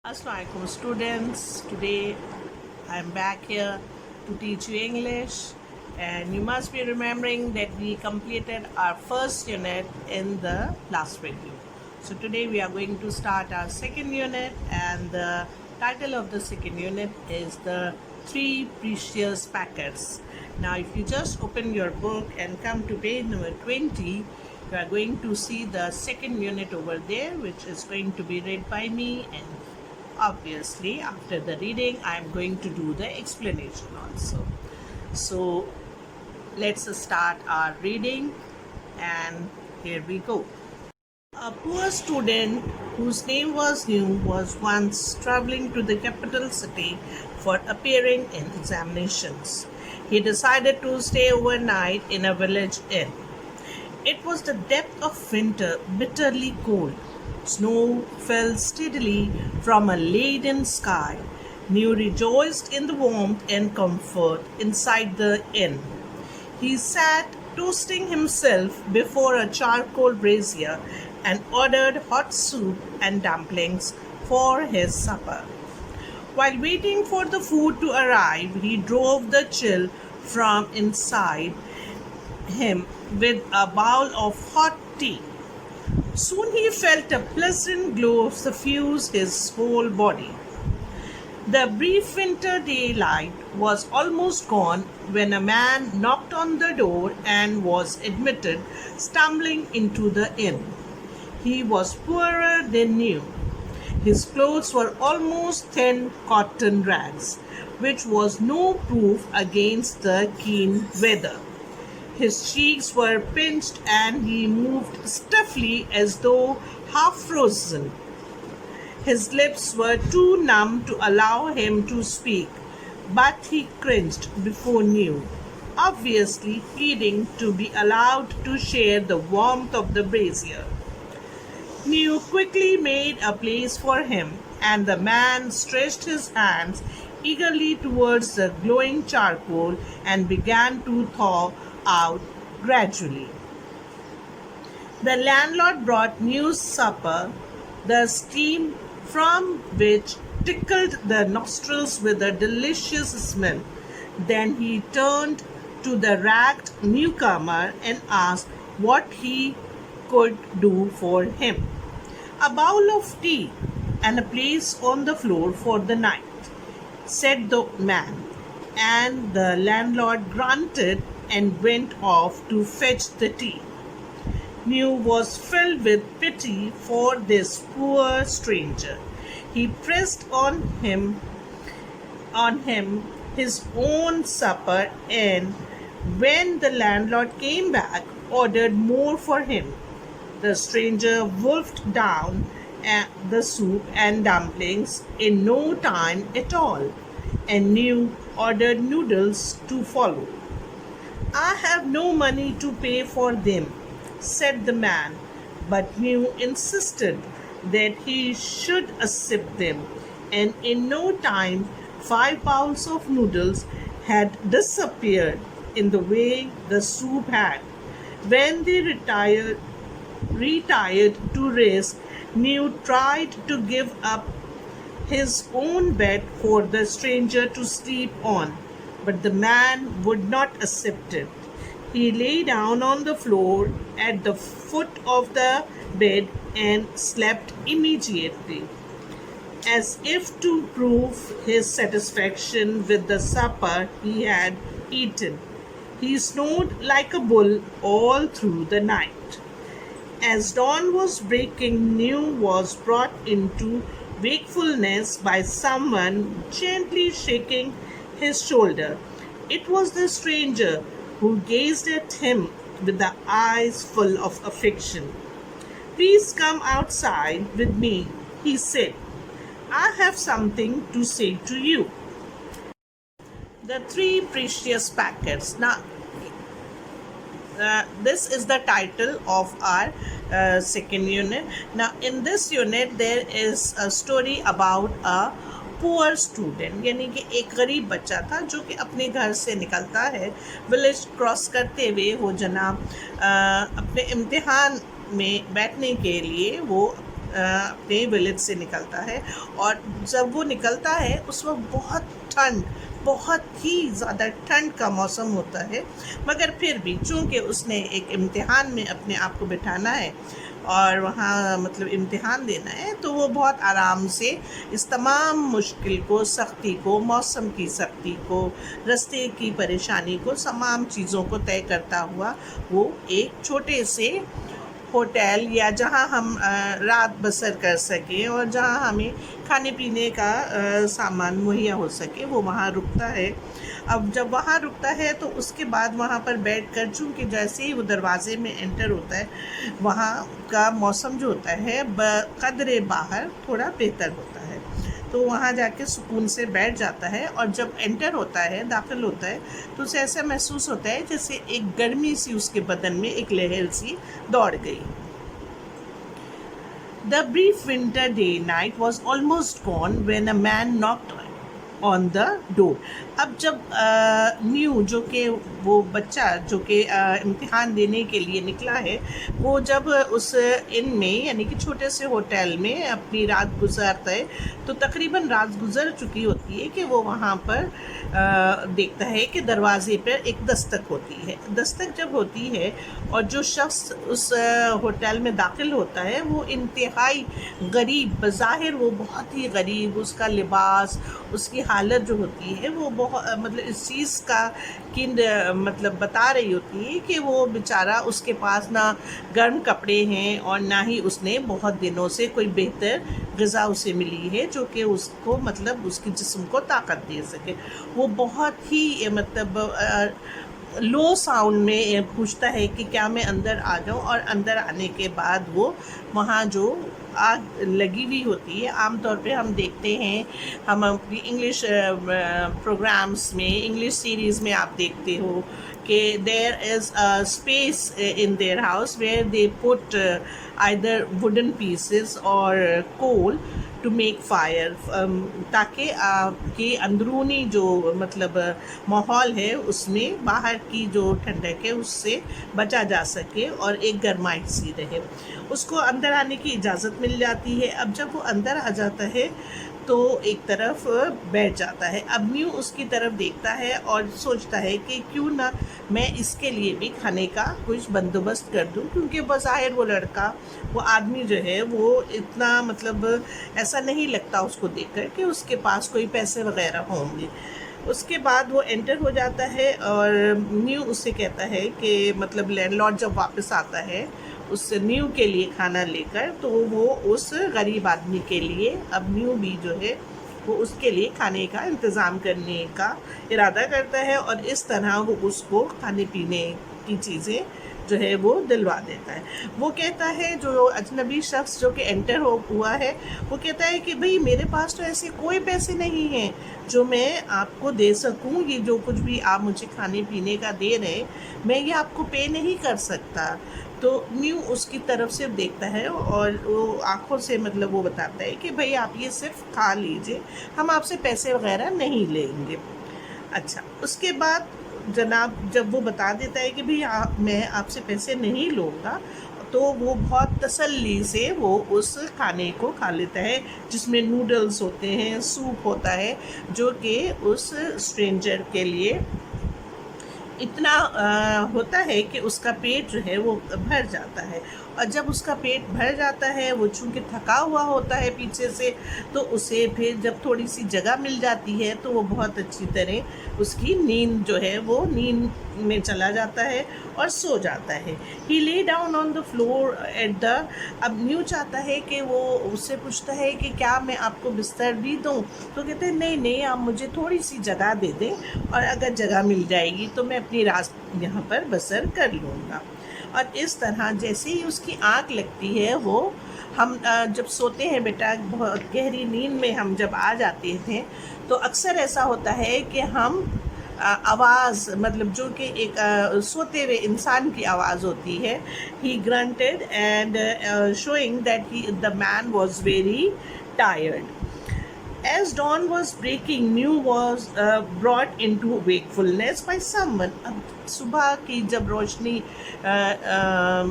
Assalamualaikum students. Today I am back here to teach you English, and you must be remembering that we completed our first unit in the last video. So today we are going to start our second unit, and the title of the second unit is the three precious packets. Now if you just open your book and come to page number 20, you are going to see the second unit over there, which is going to be read by me, and obviously after the reading I am going to do the explanation also. So let's start our reading, and here we go. A poor student whose name was New was once traveling to the capital city for appearing in examinations. He decided to stay overnight in a village inn. It was the depth of winter, bitterly cold. Snow fell steadily from a leaden sky. New rejoiced in the warmth and comfort inside the inn. He sat toasting himself before a charcoal brazier and ordered hot soup and dumplings for his supper. While waiting for the food to arrive, he drove the chill from inside him with a bowl of hot tea. Soon he felt a pleasant glow suffuse his whole body. The brief winter daylight was almost gone when a man knocked on the door and was admitted, stumbling into the inn. He was poorer than new. His clothes were almost thin cotton rags, which was no proof against the keen weather. His cheeks were pinched and he moved stiffly as though half frozen. His lips were too numb to allow him to speak, but he cringed before New, obviously pleading to be allowed to share the warmth of the brazier. New quickly made a place for him, and the man stretched his hands eagerly towards the glowing charcoal and began to thaw out gradually. The landlord brought New's supper, the steam from which tickled the nostrils with a delicious smell. Then he turned to the ragged newcomer and asked what he could do for him. "A bowl of tea and a place on the floor for the night," said the man, and the landlord grunted and went off to fetch the tea. New was filled with pity for this poor stranger. He pressed on him his own supper, and when the landlord came back, ordered more for him. The stranger wolfed down the soup and dumplings in no time at all, and New ordered noodles to follow. "I have no money to pay for them," said the man, but New insisted that he should accept them, and in no time 5 bowls of noodles had disappeared in the way the soup had. When they retired to rest, New tried to give up his own bed for the stranger to sleep on, but the man would not accept it. He lay down on the floor at the foot of the bed and slept immediately. As if to prove his satisfaction with the supper he had eaten, he snored like a bull all through the night. As dawn was breaking, New was brought into wakefulness by someone gently shaking his shoulder. It was the stranger, who gazed at him with the eyes full of affection. "Please come outside with me," he said. "I have something to say to you." The three precious packets. Now, this is the title of our second unit. Now, in this unit, there is a story about a poor student, यानी कि एक गरीब बच्चा था जो कि अपने घर से निकलता है विलेज क्रॉस करते हुए वो जनाब अपने इम्तिहान में बैठने के लिए वो اپنے ولیج سے نکلتا ہے، اور جب وہ نکلتا ہے اس وقت بہت ہی زیادہ ٹھنڈ کا موسم ہوتا ہے، مگر پھر بھی چونکہ اس نے ایک امتحان میں اپنے آپ کو بٹھانا ہے اور وہاں مطلب امتحان دینا ہے، تو وہ بہت آرام سے اس تمام مشکل کو، سختی کو، موسم کی سختی کو، راستے کی پریشانی کو، تمام چیزوں کو طے کرتا ہوا وہ ایک چھوٹے سے ہوٹل یا جہاں ہم رات بسر کر سکیں اور جہاں ہمیں کھانے پینے کا سامان مہیا ہو سکے، وہ وہاں رکتا ہے۔ اب جب وہاں رکتا ہے تو اس کے بعد وہاں پر بیٹھ کر، چونکہ جیسے ہی وہ دروازے میں انٹر ہوتا ہے، وہاں کا موسم جو ہوتا ہے بقدر باہر تھوڑا بہتر ہوتا ہے، تو وہاں جا کے سکون سے بیٹھ جاتا ہے، اور جب انٹر ہوتا ہے، داخل ہوتا ہے، تو اسے ایسا محسوس ہوتا ہے جیسے ایک گرمی سی اس کے بدن میں ایک لہر سی دوڑ گئی۔ The brief winter day night was almost gone when a man knocked on the door. اب جب نیو جو کہ وہ بچہ جو کہ امتحان دینے کے لیے نکلا ہے، وہ جب اس ان میں یعنی کہ چھوٹے سے ہوٹل میں اپنی رات گزارتا ہے، تو تقریباً رات گزر چکی ہوتی ہے کہ وہ وہاں پر دیکھتا ہے کہ دروازے پر ایک دستک ہوتی ہے۔ دستک جب ہوتی ہے اور جو شخص اس ہوٹل میں داخل ہوتا ہے وہ انتہائی غریب، بظاہر وہ بہت ہی غریب، اس کا لباس، اس کی حالت جو ہوتی ہے وہ بہت مطلب اس چیز کا مطلب بتا رہی ہوتی ہے کہ وہ بیچارہ، اس کے پاس نہ گرم کپڑے ہیں اور نہ ہی اس نے بہت دنوں سے کوئی بہتر غذا اسے ملی ہے جو کہ اس کو مطلب اس کی جسم کو طاقت دے سکے۔ وہ بہت ہی مطلب لو ساؤنڈ میں پوچھتا ہے کہ کیا میں اندر آ جاؤں، اور اندر آنے کے بعد وہ وہاں جو آگ لگی ہوئی ہوتی ہے، عام طور پہ ہم دیکھتے ہیں، ہم اپنی انگلش پروگرامز میں، انگلش سیریز میں آپ دیکھتے ہو کہ there is a space in their house where they put either wooden pieces or coal to make fire, تاکہ آپ کی اندرونی جو مطلب ماحول ہے اس میں باہر کی جو ٹھنڈک ہے اس سے بچا جا سکے اور ایک گرمائش سی رہے۔ اس کو اندر آنے کی اجازت مل جاتی ہے۔ اب جب وہ اندر آ جاتا ہے تو ایک طرف بیٹھ جاتا ہے۔ اب نیو اس کی طرف دیکھتا ہے اور سوچتا ہے کہ کیوں نہ میں اس کے لیے بھی کھانے کا کچھ بندوبست کر دوں، کیونکہ بظاہر وہ لڑکا، وہ آدمی جو ہے وہ اتنا مطلب ایسا نہیں لگتا اس کو دیکھ کر کہ اس کے پاس کوئی پیسے وغیرہ ہوں گے۔ اس کے بعد وہ انٹر ہو جاتا ہے اور نیو اس سے کہتا ہے کہ مطلب لینڈ لارڈ جب واپس آتا ہے اس نیو کے لیے کھانا لے کر، تو وہ اس غریب آدمی کے لیے، اب نیو بھی جو ہے وہ اس کے لیے کھانے کا انتظام کرنے کا ارادہ کرتا ہے، اور اس طرح وہ اس کو کھانے پینے کی چیزیں جو ہے وہ دلوا دیتا ہے۔ وہ کہتا ہے، جو اجنبی شخص جو کہ انٹر ہوا ہے، وہ کہتا ہے کہ بھئی میرے پاس تو ایسے کوئی پیسے نہیں ہیں جو میں آپ کو دے سکوں، یہ جو کچھ بھی آپ مجھے کھانے پینے کا دے رہے میں یہ آپ کو پے نہیں کر سکتا۔ تو نیو اس کی طرف سے دیکھتا ہے اور وہ آنکھوں سے مطلب وہ بتاتا ہے کہ بھئی آپ یہ صرف کھا لیجئے، ہم آپ سے پیسے وغیرہ نہیں لیں گے۔ اچھا، اس کے بعد جناب جب وہ بتا دیتا ہے کہ بھئی میں آپ سے پیسے نہیں لوں گا، تو وہ بہت تسلی سے وہ اس کھانے کو کھا لیتا ہے، جس میں نوڈلز ہوتے ہیں، سوپ ہوتا ہے، جو کہ اس اسٹرینجر کے لیے اتنا ہوتا ہے کہ اس کا پیٹ جو ہے وہ بھر جاتا ہے۔ اور جب اس کا پیٹ بھر جاتا ہے، وہ چونکہ تھکا ہوا ہوتا ہے پیچھے سے، تو اسے پھر جب تھوڑی سی جگہ مل جاتی ہے تو وہ بہت اچھی طرح اس کی نیند جو ہے وہ نیند میں چلا جاتا ہے اور سو جاتا ہے۔ He lay down on the floor at the, اب نیو چاہتا ہے کہ وہ اس سے پوچھتا ہے کہ کیا میں آپ کو بستر بھی دوں، تو کہتے ہیں نہیں آپ مجھے تھوڑی سی جگہ دے دیں، اور اگر جگہ مل جائے گی تو میں اپنی رات یہاں پر بسر کر لوں گا۔ اور اس طرح جیسے ہی اس کی آنکھ لگتی ہے، وہ ہم جب سوتے ہیں بیٹا، بہت گہری نیند میں ہم جب آ جاتے ہیں تو اکثر ایسا ہوتا ہے کہ ہم آواز مطلب جو کہ ایک سوتے ہوئے انسان کی آواز ہوتی ہے، he grunted and showing that the man was very tired. As dawn was breaking, New was brought into wakefulness by someone. अब सुबह की जब रोशनी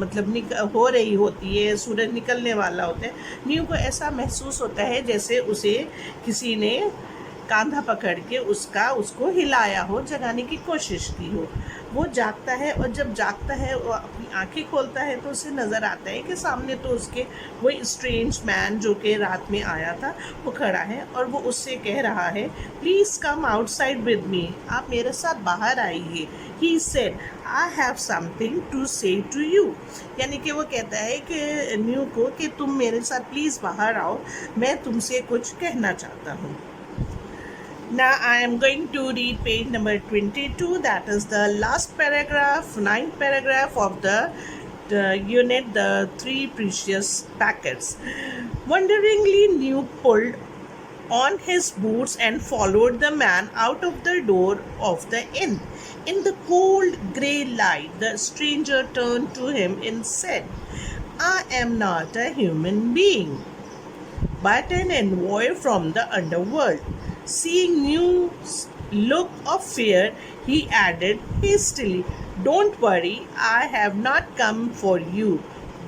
मतलब हो रही होती है, सूरज निकलने वाला होता है, न्यू को ऐसा महसूस होता है जैसे उसे किसी ने कांधा पकड़ के उसको हिलाया हो, जगाने की कोशिश की हो. वो जागता है और जब जागता है वो अपनी आंखें खोलता है तो उसे नज़र आता है कि सामने तो उसके वही स्ट्रेंज मैन जो कि रात में आया था वो खड़ा है और वो उससे कह रहा है, please come outside with me, आप मेरे साथ बाहर आइए. He said, I have something to say to you. यानी कि वो कहता है कि न्यू को कि तुम मेरे साथ प्लीज़ बाहर आओ, मैं तुमसे कुछ कहना चाहता हूँ. Now I am going to read page number 22, that is the last paragraph, ninth paragraph of the unit, the three precious packets. Wonderingly, New pulled on his boots and followed the man out of the door of the inn. In the cold grey light, the stranger turned to him and said, I am not a human being, but an envoy from the underworld. Seeing New's look of fear, he added hastily, don't worry, I have not come for you,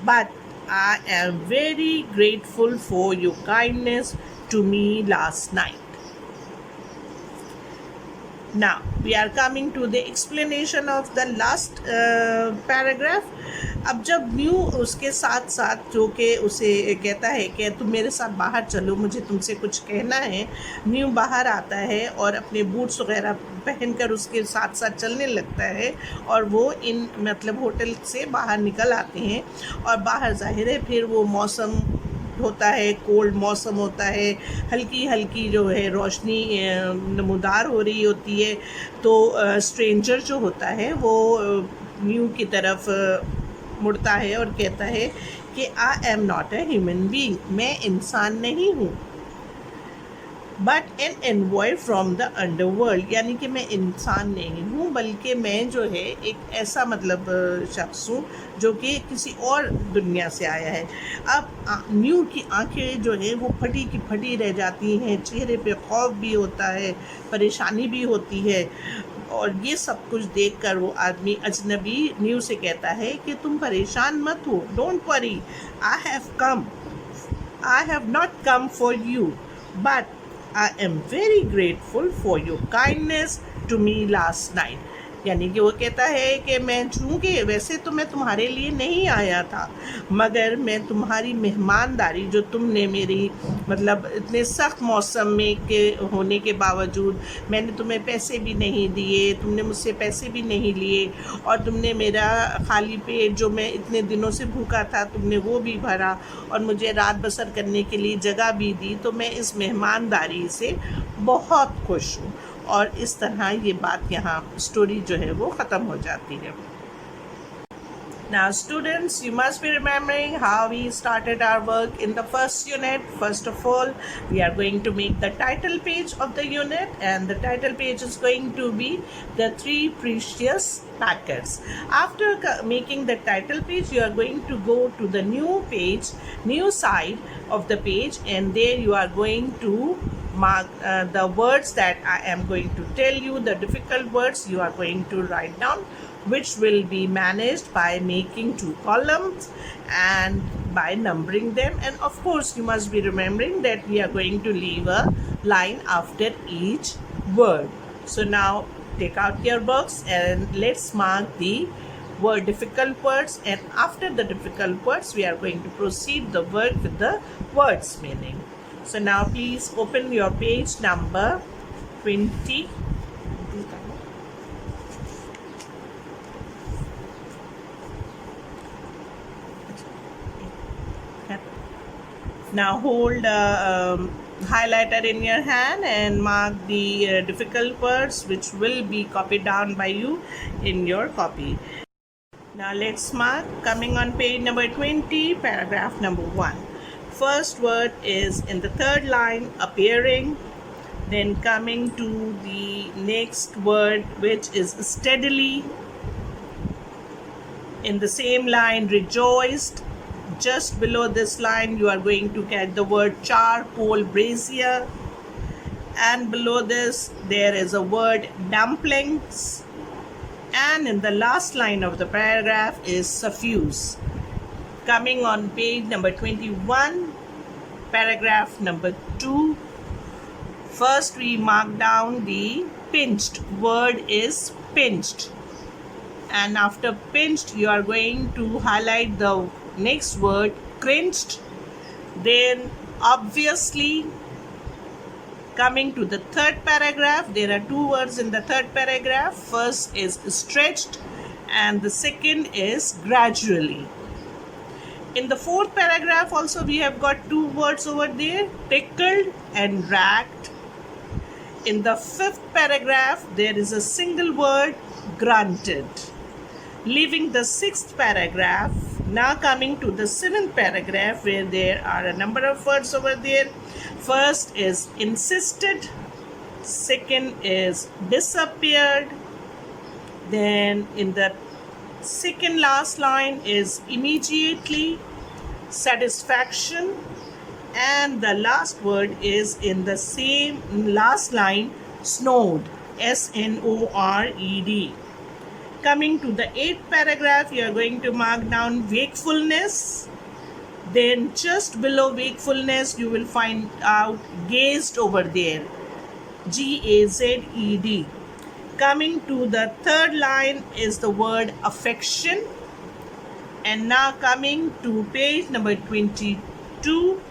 but I am very grateful for your kindness to me last night. Now, we are coming to the explanation of the last paragraph. अब जब new उसके साथ साथ जो कि उसे कहता है कि तुम मेरे साथ बाहर चलो, मुझे तुमसे कुछ कहना है, न्यू बाहर आता है और अपने बूट्स वगैरह पहनकर उसके साथ साथ चलने लगता है और वो इन मतलब होटल से बाहर निकल आते हैं. और बाहर ज़ाहिर है फिर वो मौसम होता है, कोल्ड मौसम होता है, हल्की हल्की जो है रोशनी नमूदार हो रही होती है. तो स्ट्रेंजर जो होता है वो न्यू की तरफ मुड़ता है और कहता है कि I am not a human being, मैं इंसान नहीं हूँ, but an envoy from the underworld, यानी कि मैं इंसान नहीं हूँ बल्कि मैं जो है एक ऐसा मतलब शख्स हूँ जो कि किसी और दुनिया से आया है. अब न्यू की आंखें जो है वो फटी की फटी रह जाती हैं, चेहरे पे खौफ भी होता है, परेशानी भी होती है. और ये सब कुछ देखकर वो आदमी अजनबी न्यू से कहता है कि तुम परेशान मत हो, don't worry, I have not come for you, but I am very grateful for your kindness to me last night. यानी कि वो कहता है कि मैं चूँकि वैसे तो मैं तुम्हारे लिए नहीं आया था, मगर मैं तुम्हारी मेहमानदारी जो तुमने मेरी मतलब इतने सख्त मौसम में के होने के बावजूद मैंने तुम्हें पैसे भी नहीं दिए, तुमने मुझसे पैसे भी नहीं लिए और तुमने मेरा खाली पेट जो मैं इतने दिनों से भूखा था तुमने वो भी भरा और मुझे रात बसर करने के लिए जगह भी दी, तो मैं इस मेहमानदारी से बहुत खुश हूँ. और इस तरह ये बात यहाँ स्टोरी जो है वो ख़त्म हो जाती है. Now students, you must be remembering how we started our work in the first unit. First of all, we are going to make the title page of the unit, and the title page is going to be the three precious packets. After making the title page, you are going to go to the new page, new side of the page, and there you are going to mark the words that I am going to tell you, the difficult words you are going to write down, which will be managed by making two columns and by numbering them. And of course, you must be remembering that we are going to leave a line after each word. So now take out your books and let's mark the word difficult words, and after the difficult words we are going to proceed the work with the words meaning. So now please open your page number 20. Now hold a highlighter in your hand and mark the difficult words which will be copied down by you in your copy. Now let's mark, coming on page number 20, paragraph number 1. First word is in the third line, appearing. Then coming to the next word, which is steadily. In the same line, rejoiced. Just below this line, you are going to get the word charcoal brazier. and below this there is a word dumplings, and in the last line of the paragraph is suffuse. Coming on page number 21, paragraph number 2, first we mark down the pinched. Word is pinched, and after pinched you are going to highlight the next word cringed. Then obviously, coming to the third paragraph, there are two words in the third paragraph. First is stretched and the second is gradually. In the fourth paragraph also we have got two words over there, tickled and ragged. In the fifth paragraph there is a single word, grunted. Leaving the sixth paragraph, now coming to the seventh paragraph where there are a number of words over there. First is insisted, second is disappeared, then in the second last line is immediately, satisfaction, and the last word is in the same last line, snowed, S-N-O-R-E-D. Coming to the eighth paragraph, you are going to mark down wakefulness. Then just below wakefulness you will find out gazed over there, G-A-Z-E-D. Coming to the third line is the word affection. And now coming to page number 22,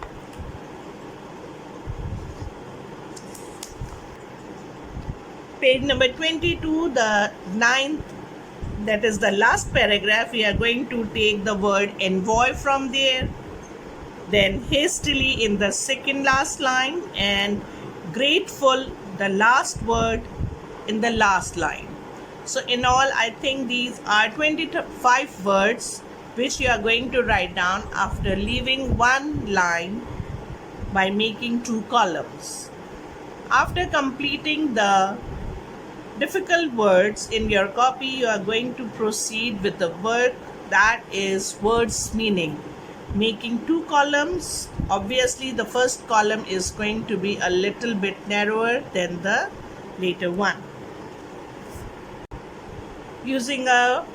page number 22, the ninth, that is the last paragraph, we are going to take the word envoy from there, then hastily in the second last line, and grateful, the last word in the last line. So in all, I think these are 25 words which you are going to write down after leaving one line by making two columns. After completing the difficult words in your copy, you are going to proceed with the work that is words meaning. Making two columns, obviously the first column is going to be a little bit narrower than the later one. Using a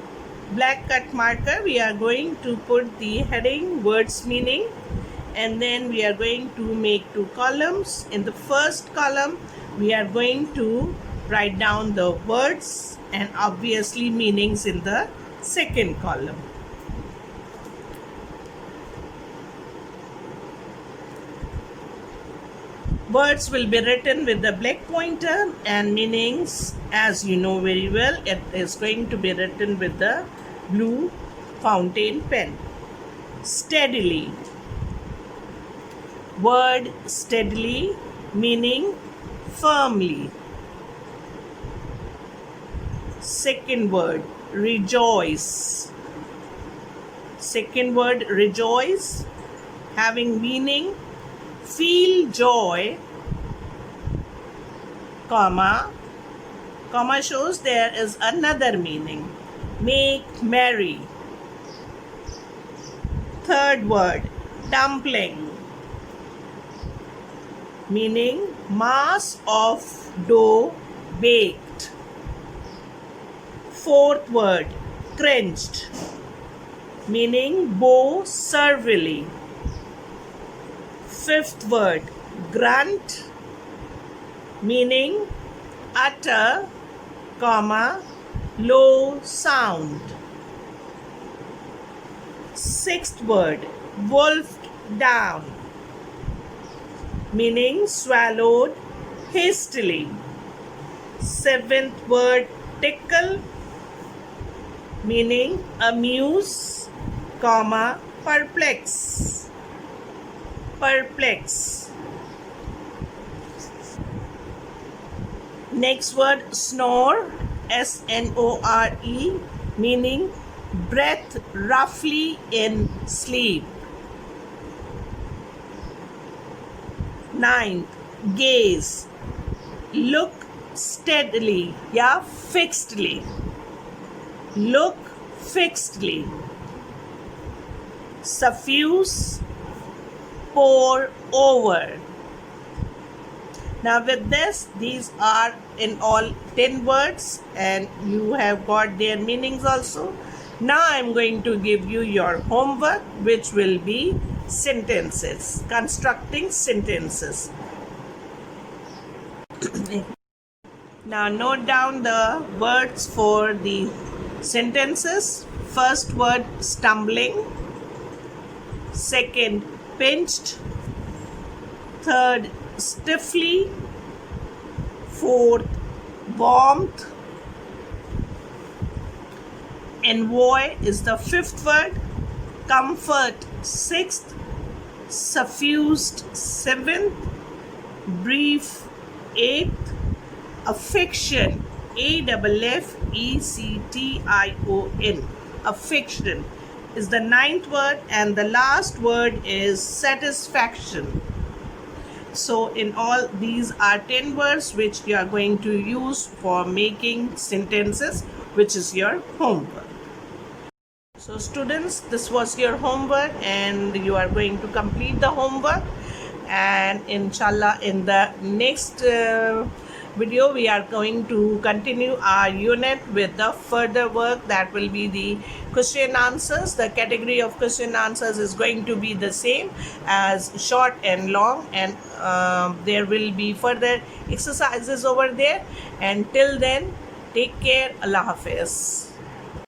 black cut marker, we are going to put the heading words meaning, and then we are going to make two columns. In the first column, we are going to write down the words and obviously meanings in the second column. Words will be written with the black pointer, and meanings, as you know very well, it is going to be written with the blue fountain pen. Steadily. Word steadily, meaning firmly. Second word, rejoice. Second word, rejoice, having meaning feel joy, comma shows there is another meaning, make merry. Third word, dumpling, meaning mass of dough baked. Fourth word, cringed, meaning bow servilely. Fifth word, grunt, meaning utter, comma, low sound. Sixth word, wolfed down, meaning swallowed hastily. Seventh word, tickle, meaning amuse, comma, perplex. Perplex. Next word, snore, S-N-O-R-E, meaning breath roughly in sleep. Ninth, gaze, look steadily, fixedly. Look fixedly. Suffuse, pour over. Now with this, these are in all 10 words and you have got their meanings also. Now I'm going to give you your homework, which will be sentences, constructing sentences. Now note down the words for the sentences. First word, stumbling. Second, pinched. Third, stiffly. Fourth, warmth. Envoy is the fifth word. Comfort, sixth. Suffused, seventh. Brief, eighth. Affection, AFFECTION. Affection is the ninth word, and the last word is satisfaction. So in all, these are 10 words which you are going to use for making sentences, which is your homework. So students, this was your homework and you are going to complete the homework, and inshallah in the next video we are going to continue our unit with the further work, that will be the question answers. The category of question answers is going to be the same as short and long, and there will be further exercises over there. And till then, take care. Allah Hafiz.